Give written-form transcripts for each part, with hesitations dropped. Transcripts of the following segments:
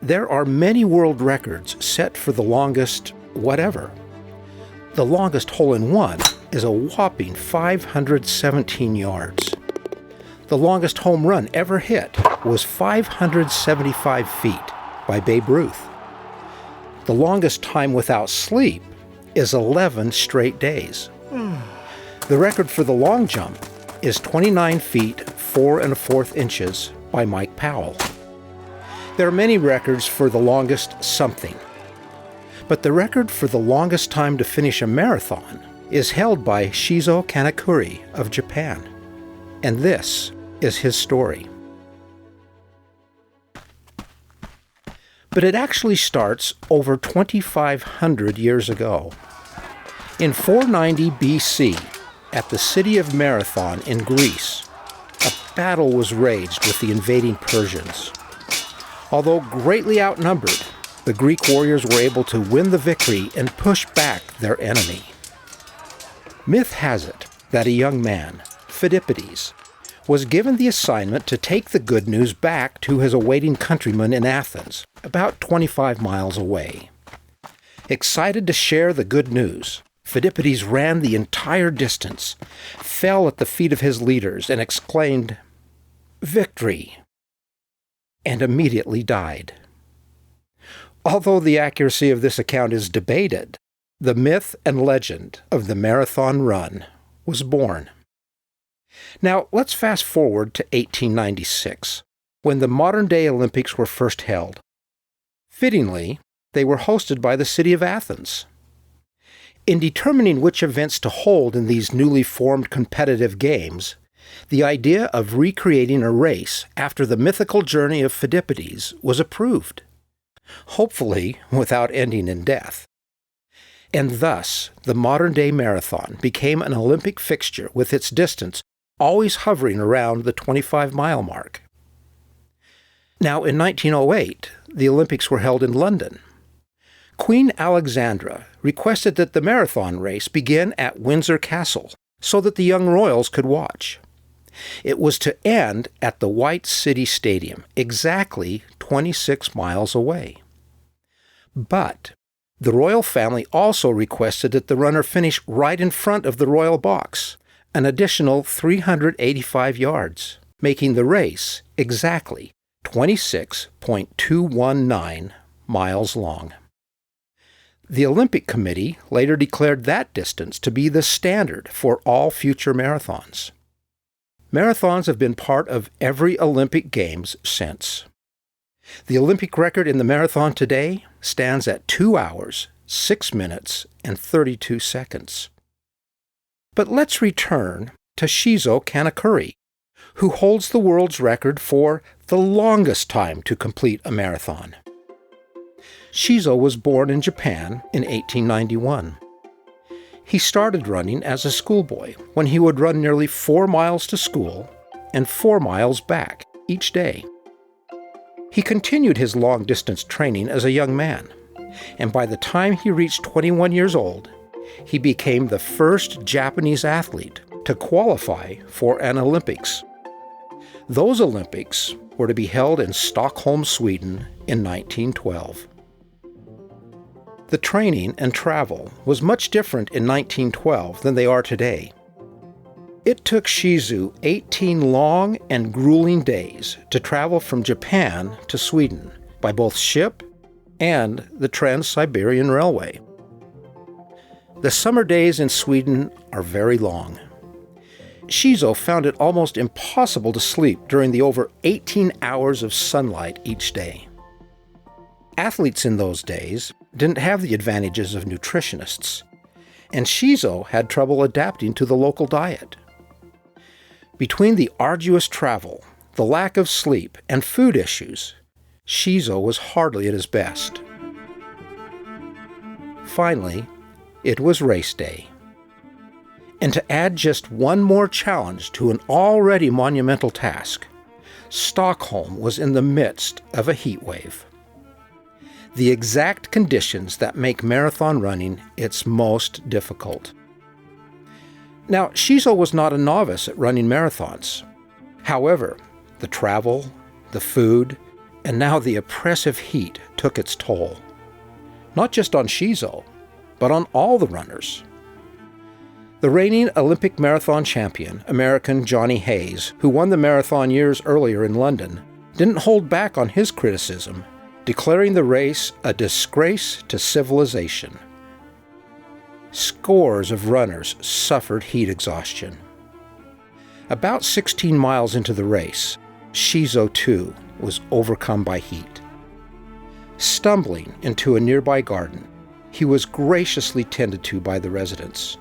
There are many world records set for the longest whatever. The longest hole-in-one is a whopping 517 yards. The longest home run ever hit was 575 feet by Babe Ruth. The longest time without sleep is 11 straight days. The record for the long jump is 29 feet 4 1/4 inches by Mike Powell. There are many records for the longest something, but the record for the longest time to finish a marathon is held by Shizo Kanakuri of Japan, and this is his story. But it actually starts over 2,500 years ago. In 490 BC, at the city of Marathon in Greece, a battle was waged with the invading Persians. Although greatly outnumbered, the Greek warriors were able to win the victory and push back their enemy. Myth has it that a young man, Phidippides, was given the assignment to take the good news back to his awaiting countrymen in Athens, about 25 miles away. Excited to share the good news, Phidippides ran the entire distance, fell at the feet of his leaders, and exclaimed, "Victory!" and immediately died. Although the accuracy of this account is debated, the myth and legend of the marathon run was born. Now, let's fast forward to 1896, when the modern-day Olympics were first held. Fittingly, they were hosted by the city of Athens. In determining which events to hold in these newly formed competitive games, the idea of recreating a race after the mythical journey of Phidippides was approved, hopefully without ending in death. And thus, the modern-day marathon became an Olympic fixture with its distance always hovering around the 25-mile mark. Now, in 1908, the Olympics were held in London. Queen Alexandra requested that the marathon race begin at Windsor Castle so that the young royals could watch. It was to end at the White City Stadium, exactly 26 miles away. But the royal family also requested that the runner finish right in front of the royal box, an additional 385 yards, making the race exactly 26.219 miles long. The Olympic Committee later declared that distance to be the standard for all future marathons. Marathons have been part of every Olympic Games since. The Olympic record in the marathon today stands at 2 hours, 6 minutes, and 32 seconds. But let's return to Shizo Kanakuri, who holds the world's record for the longest time to complete a marathon. Shizo was born in Japan in 1891. He started running as a schoolboy when he would run nearly 4 miles to school and 4 miles back each day. He continued his long-distance training as a young man, and by the time he reached 21 years old, he became the first Japanese athlete to qualify for an Olympics. Those Olympics were to be held in Stockholm, Sweden in 1912. The training and travel was much different in 1912 than they are today. It took Shizu 18 long and grueling days to travel from Japan to Sweden by both ship and the Trans-Siberian Railway. The summer days in Sweden are very long. Shizo found it almost impossible to sleep during the over 18 hours of sunlight each day. Athletes in those days didn't have the advantages of nutritionists, and Shizo had trouble adapting to the local diet. Between the arduous travel, the lack of sleep, and food issues, Shizo was hardly at his best. Finally, it was race day. And to add just one more challenge to an already monumental task, Stockholm was in the midst of a heat wave. The exact conditions that make marathon running its most difficult. Now, Shizo was not a novice at running marathons. However, the travel, the food, And now the oppressive heat took its toll. Not just on Shizo, but on all the runners. The reigning Olympic marathon champion, American Johnny Hayes, who won the marathon years earlier in London, didn't hold back on his criticism, declaring the race a disgrace to civilization. Scores of runners suffered heat exhaustion. About 16 miles into the race, Shizo too was overcome by heat. Stumbling into a nearby garden, he was graciously tended to by the residents.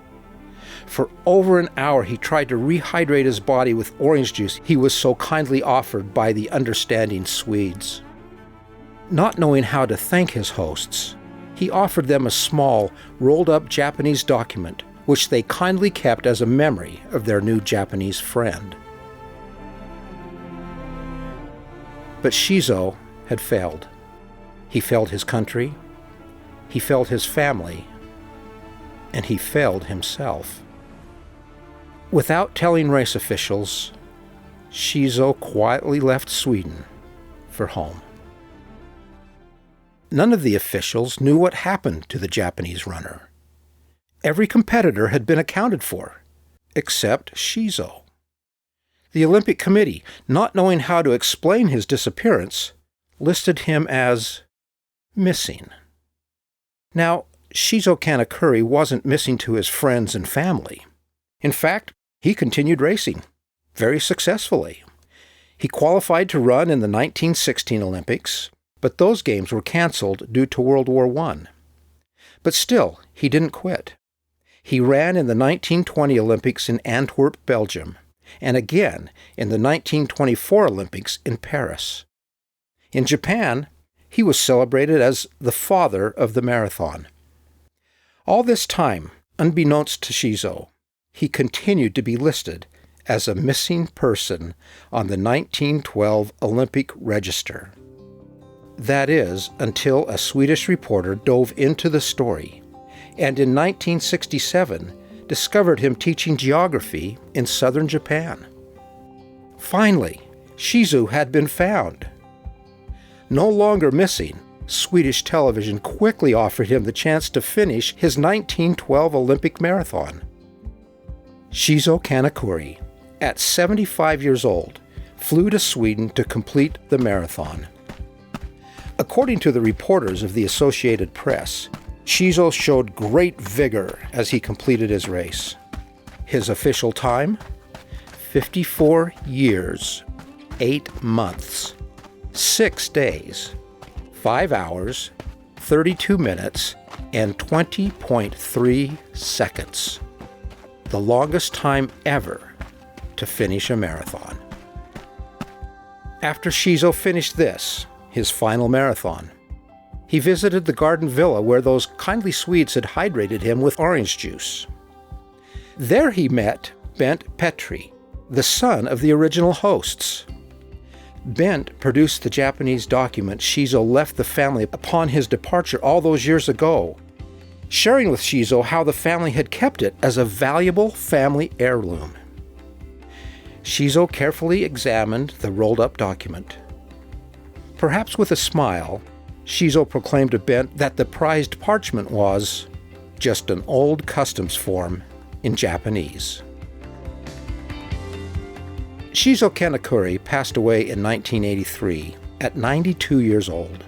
For over an hour he tried to rehydrate his body with orange juice he was so kindly offered by the understanding Swedes. Not knowing how to thank his hosts, he offered them a small, rolled-up Japanese document which they kindly kept as a memory of their new Japanese friend. But Shizo had failed. He failed his country, he failed his family, and he failed himself. Without telling race officials, Shizo quietly left Sweden for home. None of the officials knew what happened to the Japanese runner. Every competitor had been accounted for, except Shizo. The Olympic Committee, not knowing how to explain his disappearance, listed him as missing. Now, Shizo Kanakuri wasn't missing to his friends and family. In fact, he continued racing, very successfully. He qualified to run in the 1916 Olympics, but those games were canceled due to World War I. But still, he didn't quit. He ran in the 1920 Olympics in Antwerp, Belgium, and again in the 1924 Olympics in Paris. In Japan, he was celebrated as the father of the marathon. All this time, unbeknownst to Shizo, he continued to be listed as a missing person on the 1912 Olympic Register. That is, until a Swedish reporter dove into the story, and in 1967 discovered him teaching geography in southern Japan. Finally, Shizo had been found. No longer missing, Swedish television quickly offered him the chance to finish his 1912 Olympic marathon. Shizo Kanakuri, at 75 years old, flew to Sweden to complete the marathon. According to the reporters of the Associated Press, Shizo showed great vigor as he completed his race. His official time? 54 years, 8 months, 6 days, 5 hours, 32 minutes, and 20.3 seconds. The longest time ever to finish a marathon. After Shizo finished this, his final marathon, he visited the garden villa where those kindly Swedes had hydrated him with orange juice. There he met Bent Petri, the son of the original hosts. Bent produced the Japanese document Shizo left the family upon his departure all those years ago, sharing with Shizo how the family had kept it as a valuable family heirloom. Shizo carefully examined the rolled-up document. Perhaps with a smile, Shizo proclaimed to Bent that the prized parchment was just an old customs form in Japanese. Shizo Kanakuri passed away in 1983 at 92 years old.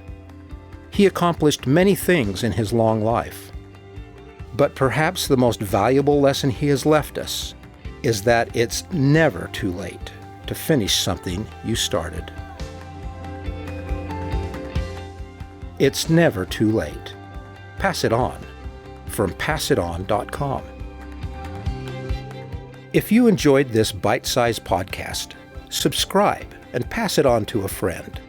He accomplished many things in his long life, but perhaps the most valuable lesson he has left us is that it's never too late to finish something you started. It's never too late. Pass it on from passiton.com. If you enjoyed this bite-sized podcast, subscribe and pass it on to a friend.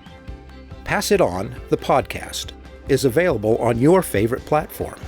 Pass It On, the podcast, is available on your favorite platform.